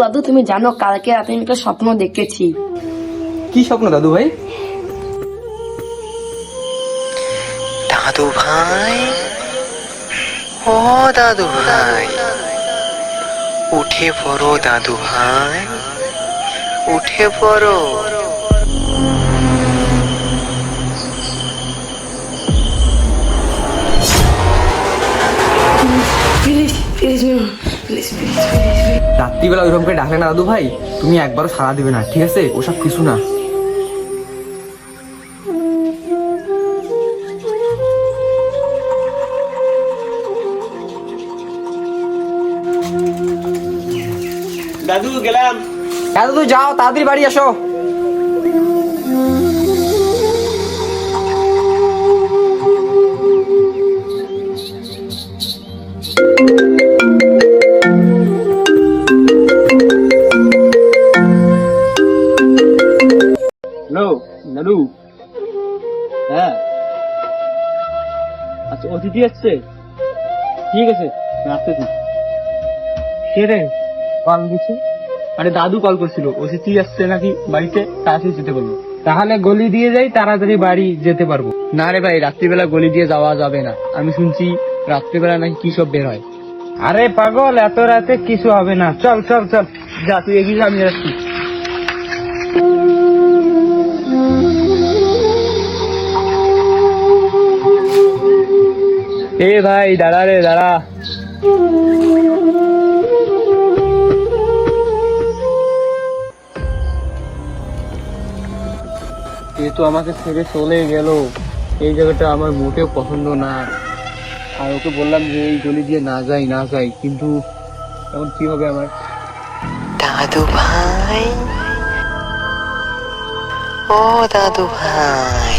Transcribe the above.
দাদু তুমি জানো কালকে রাতে আমি একটা স্বপ্ন দেখেছি। কি স্বপ্ন দাদু ভাই? দাদু ভাই, ও দাদু ভাই, উঠে পড়ো দাদু ভাই, উঠে পড়ো। Please please please please. রাত্রিবেলা ওইরকম করে ডাকলে না দাদু ভাই, তুমি একবারও সাড়া দিবে না, ঠিক আছে? ওসব কিছু না। দাদু গেলাম। হ্যাঁ দাদু যাও, তাড়াতাড়ি বাড়ি আসো। হ্যালো দাদু। হ্যাঁ আচ্ছা, অতিথি আসছে, ঠিক আছে আসতেছি। কে রে কল দিচ্ছে? আরে দাদু কল করছিল, অতিথি আসছে নাকি বাড়িতে, তাড়াতাড়ি যেতে বলবো। তাহলে গলি দিয়ে যাই, তাড়াতাড়ি বাড়ি যেতে পারবো। না রে ভাই, রাত্রিবেলা গলি দিয়ে যাওয়া যাবে না, আমি শুনছি রাত্রিবেলা নাকি কি সব বের হয়। আরে পাগল, এত রাতে কিছু হবে না, চল চল চল, যা তুই এগিয়ে যা, আমি যাচ্ছি। এ ভাই দাঁড়া রে দাঁড়া। এ তো আমাকে ছেড়ে চলে গেল, এই জায়গাটা আমার মোটেও পছন্দ না। আর ওকে বললাম যে এই গলি দিয়ে না যাই, কিন্তু এখন কি হবে আমার? দাদু ভাই, ও দাদু ভাই,